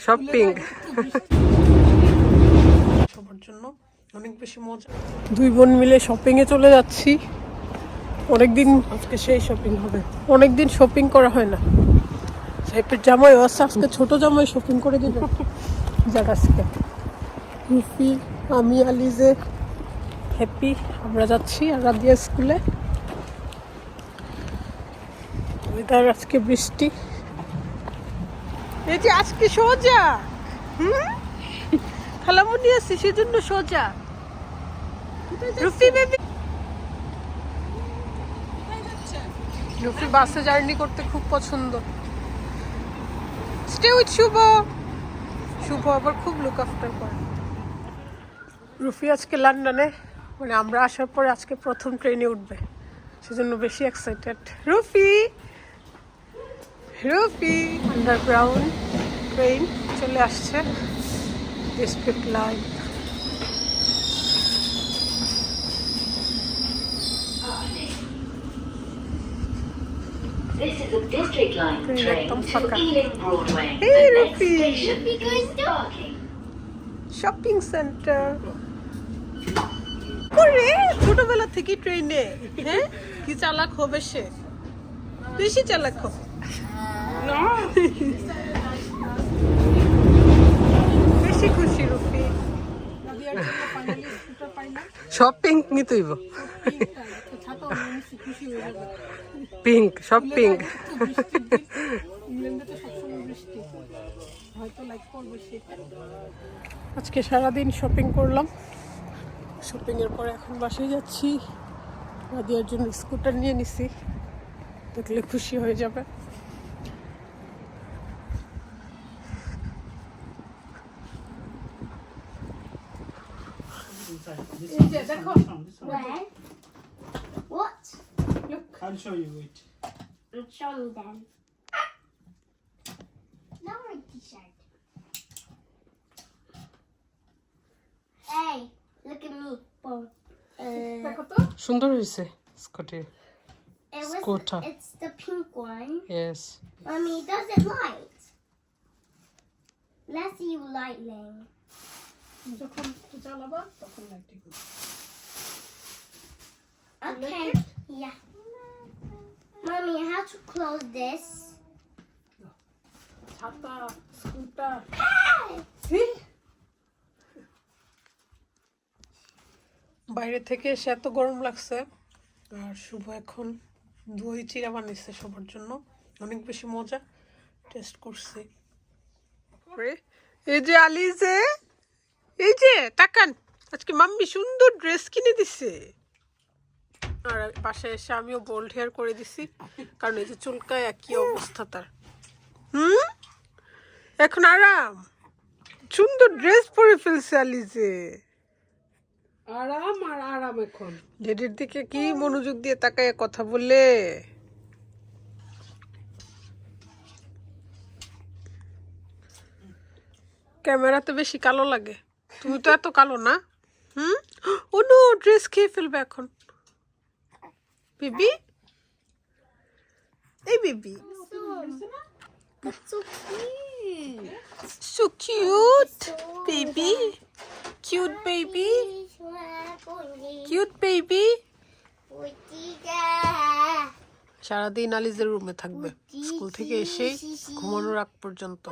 সব পিঙ্ক। সবার জন্য অনেক বেশি মজা। দুই বোন মিলে শপিং এ চলে যাচ্ছি। অনেকদিন আজকে সেই শপিং হবে, অনেকদিন শপিং করা হয় না। সাইপের জামাই আজকে ছোট জামাই শপিং করে দিবে। যাক আজকে রুফি, আমি, আলিজে হ্যাপি আমরা যাচ্ছি আর রাদিয়া স্কুলে। ওয়েদার আজকে বৃষ্টি। এই যে আজকে সোজা খালামুনি আছে সেজন্য সোজা। রুফি বেবি, রুফি বাসে জার্নি করতে খুব পছন্দ। স্টে উইথ শুভ। শুভ আবার খুব লুক আফটার করে। রুফি আজকে লন্ডনে, মানে আমরা আসার পরে আজকে প্রথম ট্রেনে উঠবে, সেজন্য বেশি এক্সাইটেড। রুফি রুফি আন্ডারগ্রাউন্ড ট্রেন চলে আসছে, district line. This is a district line train to Ealing Broadway. Hey, The next Rufi. station is Barking. Shopping centre করে ছোটবেলা থেকে ট্রেনে। হ্যাঁ কি চালাক হবে সে, বেশি চালাক হবে। বেশি খুশি রুফি। সব পিঙ্ক নিতেইব, পিঙ্ক সব পিঙ্ক। আজকে সারাদিন শপিং করলাম, শপিং এর পরে এখন বাসায় যাচ্ছি। রাদিয়ার জন্য স্কুটার নিয়ে নিছি, দেখলে খুশি হয়ে যাবে। Where? What? Look. I'll show you it. Show me then. No, my t-shirt. Hey, look at me. Boom. সুন্দর হয়েছে scooty. It was, Scooter. it's the pink one. Yes. Mommy, does it light? Let's see you lightning. যখন চালাবা তখন lighting. Okay. Yeah. Mommy, how to close this? ছাতা, scooter. Hey! বাইরে থেকে এসে এত গরম লাগছে, আর শুভ এখন দই চিরা বানিয়েছে সবার জন্য, অনেক বেশি মজা, টেস্ট করছি। এই যে আলিজে, এই যে তাকান, আজকে মাম্মি সুন্দর ড্রেস কিনে দিছে। আর বাসায় এসে আমিও বোল্ড হেয়ার করে দিছি, কারণ এই যে চুলকায় একই অবস্থা তার। এখন আরাম, সুন্দর ড্রেস পরে ফেলছে আলিজে। আরাম আর আরাম এখন। ডেডির দিকে কি মনোযোগ দিয়ে তাকায় কথা বলে। ক্যামেরাতে বেশি কালো লাগে, তুমি তো এত কালো না। ও নো, ড্রেস খেয়ে ফেলবে এখন। বেবি, এই baby, That's so cute. So cute baby, cute baby, cute baby. সারাদিন আলিজের রুমে থাকবে, স্কুল থেকে এসেই ঘুমানোর আগ পর্যন্ত।